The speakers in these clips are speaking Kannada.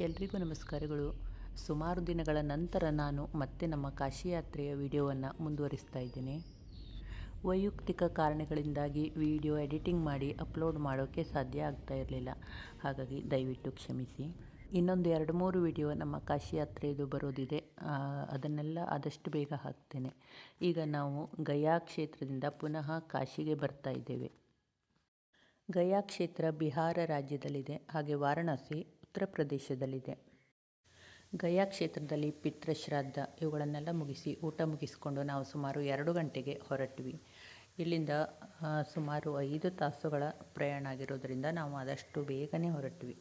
ಎಲ್ರಿಗೂ ನಮಸ್ಕಾರಗಳು. ಸುಮಾರು ದಿನಗಳ ನಂತರ ನಾನು ಮತ್ತೆ ನಮ್ಮ ಕಾಶಿ ಯಾತ್ರೆಯ ವಿಡಿಯೋವನ್ನು ಮುಂದುವರಿಸ್ತಾ ಇದ್ದೇನೆ. ವೈಯಕ್ತಿಕ ಕಾರಣಗಳಿಂದಾಗಿ ವಿಡಿಯೋ ಎಡಿಟಿಂಗ್ ಮಾಡಿ ಅಪ್ಲೋಡ್ ಮಾಡೋಕ್ಕೆ ಸಾಧ್ಯ ಆಗ್ತಾ ಇರಲಿಲ್ಲ. ಹಾಗಾಗಿ ದಯವಿಟ್ಟು ಕ್ಷಮಿಸಿ. ಇನ್ನೊಂದು 2-3 ವಿಡಿಯೋ ನಮ್ಮ ಕಾಶಿ ಯಾತ್ರೆಯದು ಬರೋದಿದೆ. ಅದನ್ನೆಲ್ಲ ಆದಷ್ಟು ಬೇಗ ಹಾಕ್ತೇನೆ. ಈಗ ನಾವು ಗಯಾ ಕ್ಷೇತ್ರದಿಂದ ಪುನಃ ಕಾಶಿಗೆ ಬರ್ತಾ ಇದ್ದೇವೆ. ಗಯಾ ಕ್ಷೇತ್ರ ಬಿಹಾರ ರಾಜ್ಯದಲ್ಲಿದೆ, ಹಾಗೆ ವಾರಣಾಸಿ ಉತ್ತರ ಪ್ರದೇಶದಲ್ಲಿದೆ. ಗಯಾ ಕ್ಷೇತ್ರದಲ್ಲಿ ಪಿತೃಶ್ರಾದ್ದ ಇವುಗಳನ್ನೆಲ್ಲ ಮುಗಿಸಿ ಊಟ ಮುಗಿಸಿಕೊಂಡು ನಾವು ಸುಮಾರು 2 ಗಂಟೆಗೆ ಹೊರಟ್ವಿ. ಇಲ್ಲಿಂದ ಸುಮಾರು 5 ತಾಸುಗಳ ಪ್ರಯಾಣ ಆಗಿರೋದ್ರಿಂದ ನಾವು ಆದಷ್ಟು ಬೇಗನೆ ಹೊರಟ್ವಿ.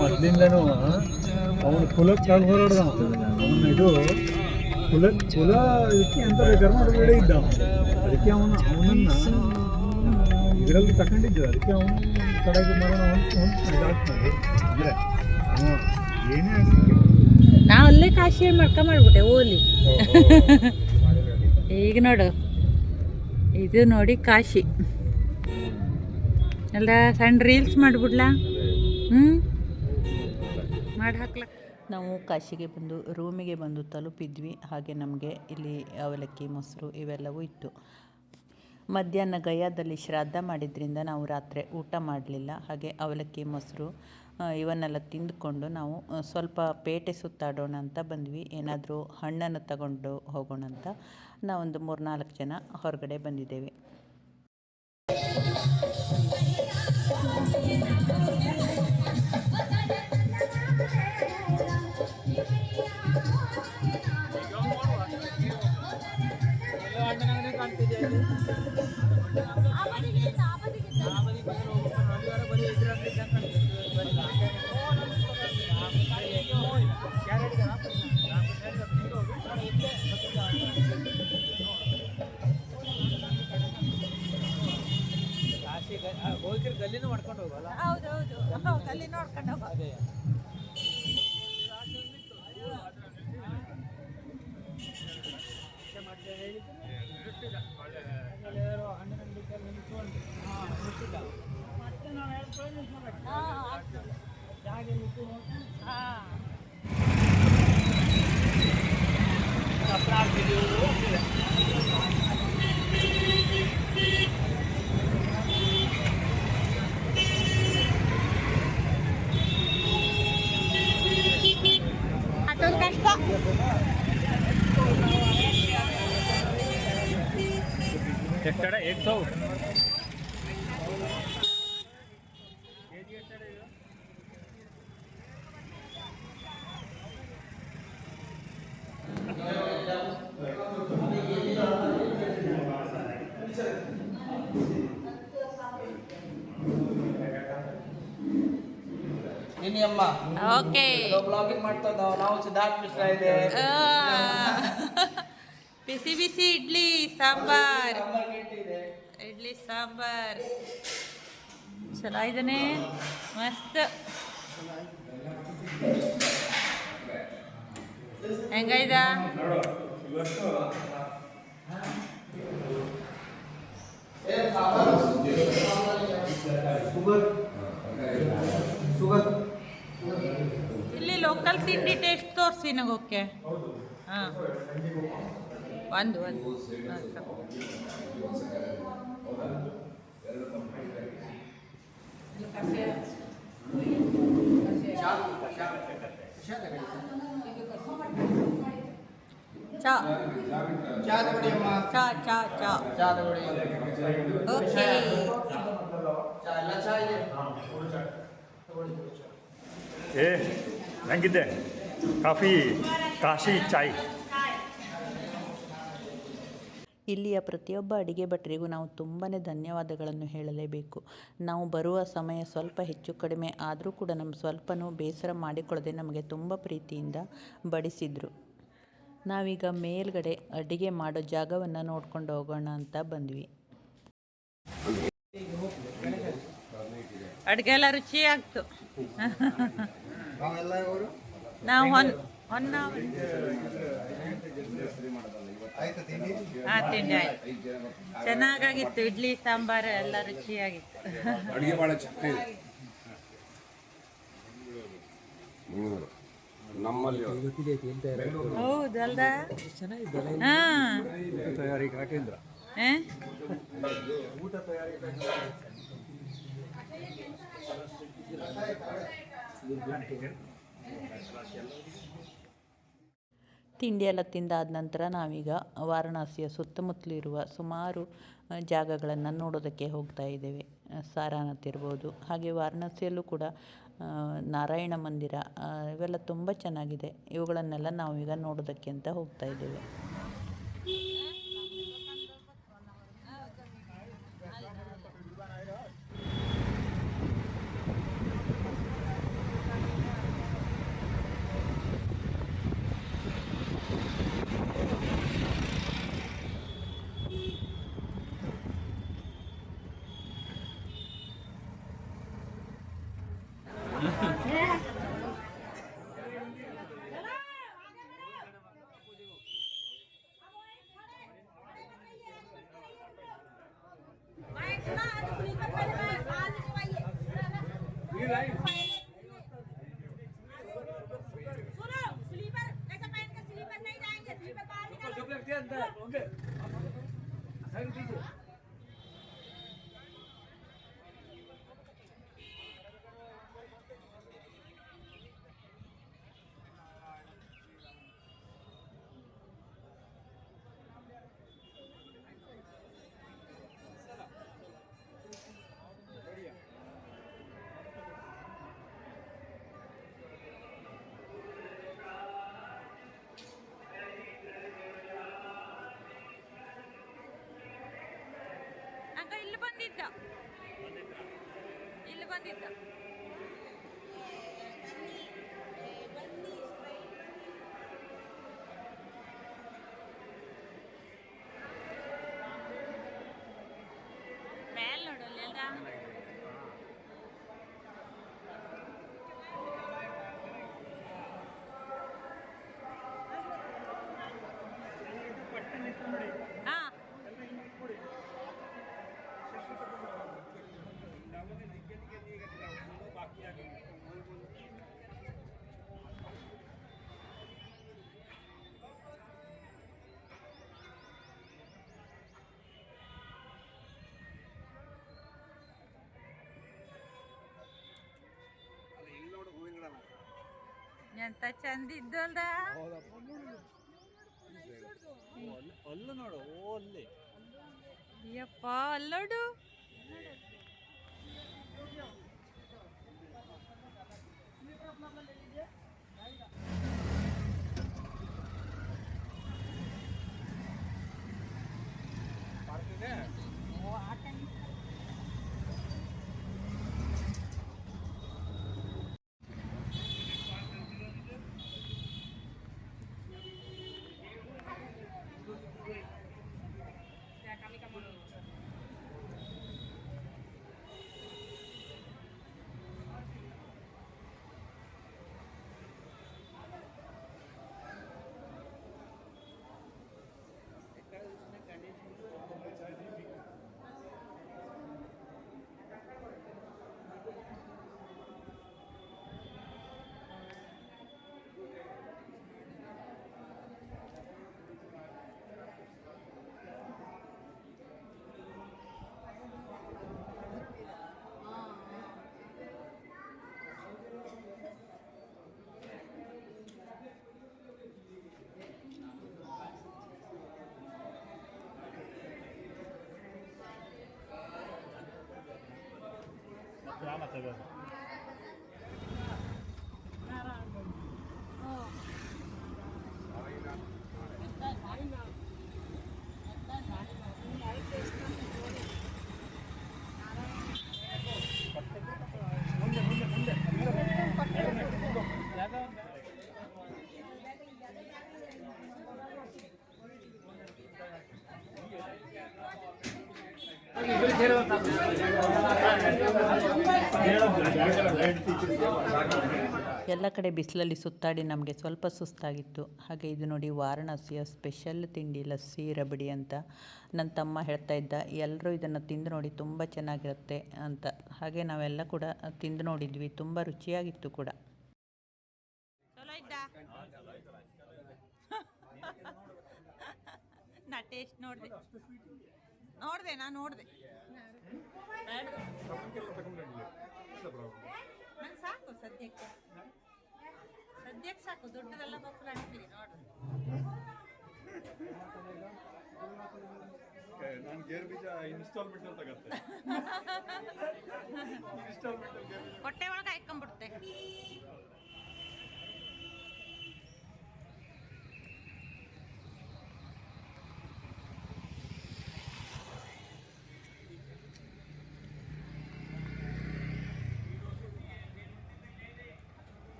ಮೊದಲಿಂದನೂ ಅವನು ಕುಲಕ್ಕೆ ಕೆಳಗೆ ಹೊರಡ್ದ. ಅವನು ಇದು ಕುಲ ಇದಕ್ಕೆ ಅಂತ ಬೇಕಾದ್ರೆ ಹೊರಗಡೆ ಇದ್ದ. ಅದಕ್ಕೆ ಅವನನ್ನು ಇದರಲ್ಲಿ ತಗೊಂಡಿದ್ದು. ಅದಕ್ಕೆ ಅವನು ಕಡೆಗೆ ಮಾಡೋಣ ಇದಾಗ್ತದೆ. ಅಂದರೆ ಏನೇ ಆಗಲಿ ನಾವು ಅಲ್ಲೇ ಕಾಶಿಯಲ್ಲಿ ಮಾಡ್ಬಿಟ್ಟೆ ಓಲಿ. ಈಗ ನೋಡು, ಇದು ನೋಡಿ ಕಾಶಿ ಎಲ್ಲ ಸಣ್ಣ ರೀಲ್ಸ್ ಮಾಡಿಬಿಡ್ಲಾ? ಮಾಡಿ ಹಾಕ್ಲ. ನಾವು ಕಾಶಿಗೆ ಬಂದು ರೂಮಿಗೆ ಬಂದು ತಲುಪಿದ್ವಿ. ಹಾಗೆ ನಮಗೆ ಇಲ್ಲಿ ಅವಲಕ್ಕಿ, ಮೊಸರು ಇವೆಲ್ಲವೂ ಇತ್ತು. ಮಧ್ಯಾಹ್ನ ಗಯಾದಲ್ಲಿ ಶ್ರಾದ್ದ ಮಾಡಿದ್ರಿಂದ ನಾವು ರಾತ್ರಿ ಊಟ ಮಾಡಲಿಲ್ಲ. ಹಾಗೆ ಅವಲಕ್ಕಿ, ಮೊಸರು ಇವನ್ನೆಲ್ಲ ತಿಂದುಕೊಂಡು ನಾವು ಸ್ವಲ್ಪ ಪೇಟೆ ಸುತ್ತಾಡೋಣ ಅಂತ ಬಂದ್ವಿ. ಏನಾದರೂ ಹಣ್ಣನ್ನು ತಗೊಂಡು ಹೋಗೋಣ ಅಂತ ನಾವೊಂದು 3-4 ಜನ ಹೊರಗಡೆ ಬಂದಿದ್ದೇವೆ. ಗಲ್ಲಿನೂ ಮಾಡ್ಕೊಂಡು ಹೋಗಲ್ಲ. ಹೌದೌದು, ಗಲ್ಲಿ ನೋಡ್ಕೊಂಡು ಹೋಗ. ಎಷ್ಟಡ 100 ನಿನ್ನೆ ಅಮ್ಮ ಓಕೆ ಬ್ಲಾಗಿಂಗ್ ಮಾಡ್ತಾ ಇದ್ದಾವೆ. ನಾವು ಸಿದ್ಧಾರ್ಥ ಮಿಶ್ರಾ ಇದೆ. ಬಿಸಿ ಬಿಸಿ ಇಡ್ಲಿ ಸಾಂಬಾರ್, ಇದೆ. ಇಡ್ಲಿ ಸಾಂಬಾರ್ ಚಲೋ ಇದ್ದಾನೆ, ಮಸ್ತ್. ಹೆಂಗೈದ? ಇಲ್ಲಿ ಲೋಕಲ್ ತಿಂಡಿ ಟೇಸ್ಟ್ ತೋರಿಸಿ ನಗೋಕೆ. ಹಾಂ, ಒಂದು ಚಾ ಚಾ ತಗೊಳ್ಳಿ ಅಮ್ಮ. ಚಾ ಚಾ ಚಾ ಚಾ ತಗೊಳ್ಳಿ. ಓಕೆ ಚಾ ಎಲ್ಲ ಚಾ ಇದೆ. ಏ ಹೆಂಗಿದ್ದೆ ಕಾಫಿ ಕಾಶಿ ಚಾಯ್. ಇಲ್ಲಿಯ ಪ್ರತಿಯೊಬ್ಬ ಅಡಿಗೆ ಭಟ್ಟರಿಗೂ ನಾವು ತುಂಬಾ ಧನ್ಯವಾದಗಳನ್ನು ಹೇಳಲೇಬೇಕು. ನಾವು ಬರುವ ಸಮಯ ಸ್ವಲ್ಪ ಹೆಚ್ಚು ಕಡಿಮೆ ಆದರೂ ಕೂಡ ನಮ್ಮ ಸ್ವಲ್ಪನೂ ಬೇಸರ ಮಾಡಿಕೊಳ್ಳದೆ ನಮಗೆ ತುಂಬ ಪ್ರೀತಿಯಿಂದ ಬಡಿಸಿದರು. ನಾವೀಗ ಮೇಲ್ಗಡೆ ಅಡಿಗೆ ಮಾಡೋ ಜಾಗವನ್ನು ನೋಡ್ಕೊಂಡು ಹೋಗೋಣ ಅಂತ ಬಂದ್ವಿ. ಅಡುಗೆ ಎಲ್ಲ ರುಚಿ ಆಗ್ತು. ನಾವು ಹಾಂ ತಿಂಡಿ ಆಯ್ತು. ಚೆನ್ನಾಗಾಗಿತ್ತು. ಇಡ್ಲಿ ಸಾಂಬಾರು ಎಲ್ಲ ರುಚಿಯಾಗಿತ್ತು. ಅಡುಗೆ ಭಾಳ ಚೆನ್ನಾಗಿದೆ ನಮ್ಮಲ್ಲಿ. ಹೌದಲ್ದ? ಹಾಂ ತಯಾರಿಕಾ ಕೇಂದ್ರ. ತಿಂಡಿ ಎಲ್ಲ ತಿಂದಾದ ನಂತರ ನಾವೀಗ ವಾರಣಾಸಿಯ ಸುತ್ತಮುತ್ತಲಿರುವ ಸುಮಾರು ಜಾಗಗಳನ್ನು ನೋಡೋದಕ್ಕೆ ಹೋಗ್ತಾ ಇದ್ದೇವೆ. ಸಾರಾನಾಥ್ ಇರ್ಬೋದು, ಹಾಗೆ ವಾರಣಾಸಿಯಲ್ಲೂ ಕೂಡ ನಾರಾಯಣ ಮಂದಿರ, ಇವೆಲ್ಲ ತುಂಬ ಚೆನ್ನಾಗಿದೆ. ಇವುಗಳನ್ನೆಲ್ಲ ನಾವೀಗ ನೋಡೋದಕ್ಕೆ ಅಂತ ಹೋಗ್ತಾ ಇದ್ದೇವೆ. ಇಲ್ಲಿ ಬಂದಿದ್ದ ಮೇಲ್ ನೋಡಲ್ಲ ಎಲ್ಲ. ಹಾಂ ಎಂತ ಚಂದ ಇದ್ದಲ್ದ. ಅಲ್ಲ ನೋಡು, ಓ ಅಲ್ಲಿ ಯಪ್ಪ ಅಲ್ಲೋಡು. ಅದೇ ಎಲ್ಲ ಕಡೆ ಬಿಸಿಲಲ್ಲಿ ಸುತ್ತಾಡಿ ನಮಗೆ ಸ್ವಲ್ಪ ಸುಸ್ತಾಗಿತ್ತು. ಹಾಗೆ ಇದು ನೋಡಿ ವಾರಣಾಸಿಯ ಸ್ಪೆಷಲ್ ತಿಂಡಿ ಲಸ್ಸಿ ರಬಡಿ ಅಂತ ನನ್ನ ತಮ್ಮ ಹೇಳ್ತಾ ಇದ್ದ. ಎಲ್ಲರೂ ಇದನ್ನು ತಿಂದು ನೋಡಿ ತುಂಬ ಚೆನ್ನಾಗಿರುತ್ತೆ ಅಂತ. ಹಾಗೆ ನಾವೆಲ್ಲ ಕೂಡ ತಿಂದು ನೋಡಿದ್ವಿ, ತುಂಬ ರುಚಿಯಾಗಿತ್ತು ಕೂಡ. ಚಲೋ ಇದ್ದ ನಾ ಟೇಸ್ಟ್ ನೋಡಿದೆ ನಾನು ನೋಡಿದೆ ನಂಗೆ ಸಾಕು ಸದ್ಯಕ್ಕೆ ಸಾಕು, ದೊಡ್ಡದೆಲ್ಲ ಮಕ್ಕಳು ಅಂತೀವಿ ನೋಡ್ರಿ. ನಾನು ಗೇರ್ ಬೀಜ ಇನ್ಸ್ಟಾಲ್ಮೆಂಟ್ ಅಂತ ತಗತ್ತೆ. ಹೊಟ್ಟೆ ಒಳಗೆ ಹಾಕೊಂಡ್ಬಿಡುತ್ತೆ.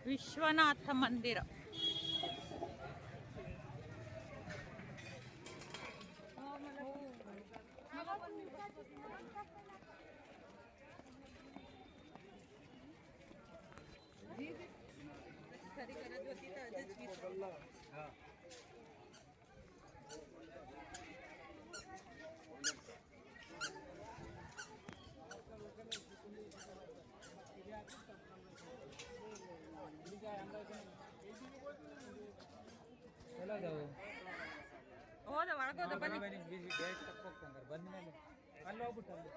ವಿಶ್ವನಾಥ ಮಂದಿರ. ಹೋದ ಒಳಗೋದ ಬನ್ನಿ. ಬಂದ್ಮೇಲೆ ಅಲ್ಲಿ ಹೋಗ್ಬಿಟ್ಟು ಅಲ್ಲಿ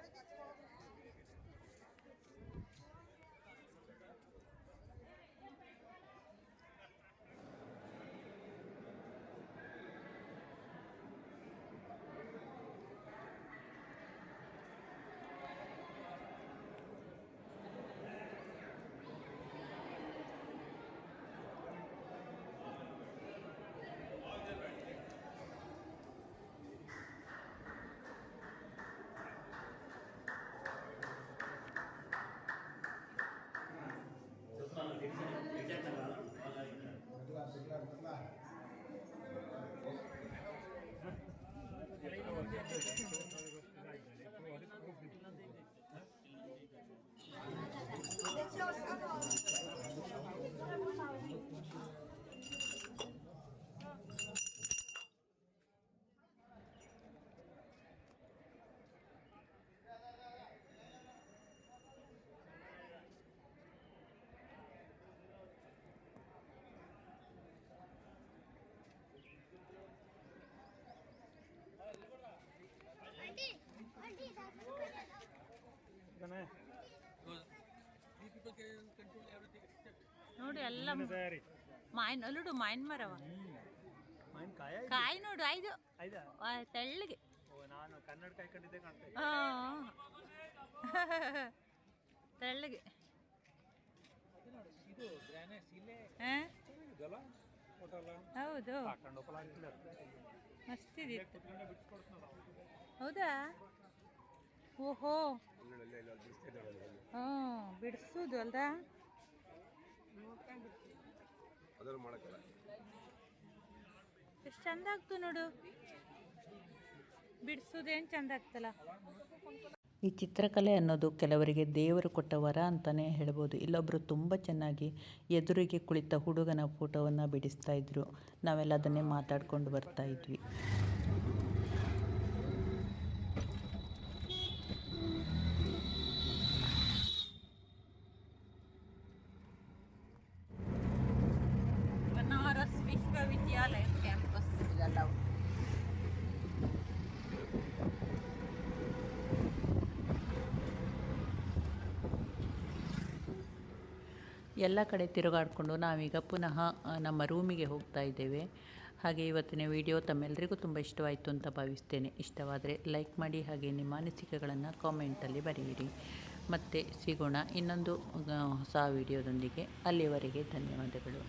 ನೋಡಿ ಎಲ್ಲ ಮಾಯಿನ ಅಲ್ಲುಡು ಮಾಯಿನ ಮರವ ಕಾಯಿ ನೋಡು ಐದು ತೆಳ್ಳಗೆ. ನಾನು ಕನ್ನಡ ಕಾಯಿ ಕಂಡಿದ್ದೆ ಕಾಣ್ತಾ ತೆಳ್ಳಗೆ. ಹೌದು ಮಸ್ತಿದಿತ್ತು. ಹೌದಾ? ಓಹೋ ಬಿಡಿಸೋದು ಅಲ್ದಾ? ಎಷ್ಟು ಚಂದ ಆಗ್ತು ನೋಡು, ಬಿಡಿಸೋದೇನು ಚಂದ ಆಗ್ತಲ್ಲ. ಈ ಚಿತ್ರಕಲೆ ಅನ್ನೋದು ಕೆಲವರಿಗೆ ದೇವರು ಕೊಟ್ಟ ವರ ಅಂತಲೇ ಹೇಳ್ಬೋದು. ಇಲ್ಲೊಬ್ಬರು ತುಂಬ ಚೆನ್ನಾಗಿ ಎದುರಿಗೆ ಕುಳಿತ ಹುಡುಗನ ಫೋಟೋವನ್ನು ಬಿಡಿಸ್ತಾ ಇದ್ರು. ನಾವೆಲ್ಲ ಅದನ್ನೇ ಮಾತಾಡ್ಕೊಂಡು ಬರ್ತಾ ಇದ್ವಿ. ಬನಾರಸ್ ವಿಶ್ವವಿದ್ಯಾಲಯ ಕ್ಯಾಂಪಸ್ ಇದೆಲ್ಲ. ಎಲ್ಲ ಕಡೆ ತಿರುಗಾಡಿಕೊಂಡು ನಾವೀಗ ಪುನಃ ನಮ್ಮ ರೂಮಿಗೆ ಹೋಗ್ತಾ ಇದ್ದೇವೆ. ಹಾಗೆ ಇವತ್ತಿನ ವಿಡಿಯೋ ತಮ್ಮೆಲ್ಲರಿಗೂ ತುಂಬ ಇಷ್ಟವಾಯಿತು ಅಂತ ಭಾವಿಸ್ತೇನೆ. ಇಷ್ಟವಾದರೆ ಲೈಕ್ ಮಾಡಿ, ಹಾಗೆ ನಿಮ್ಮ ಅನಿಸಿಕೆಗಳನ್ನು ಕಾಮೆಂಟಲ್ಲಿ ಬರೆಯಿರಿ. ಮತ್ತೆ ಸಿಗೋಣ ಇನ್ನೊಂದು ಹೊಸ ವಿಡಿಯೋದೊಂದಿಗೆ. ಅಲ್ಲಿವರೆಗೆ ಧನ್ಯವಾದಗಳು.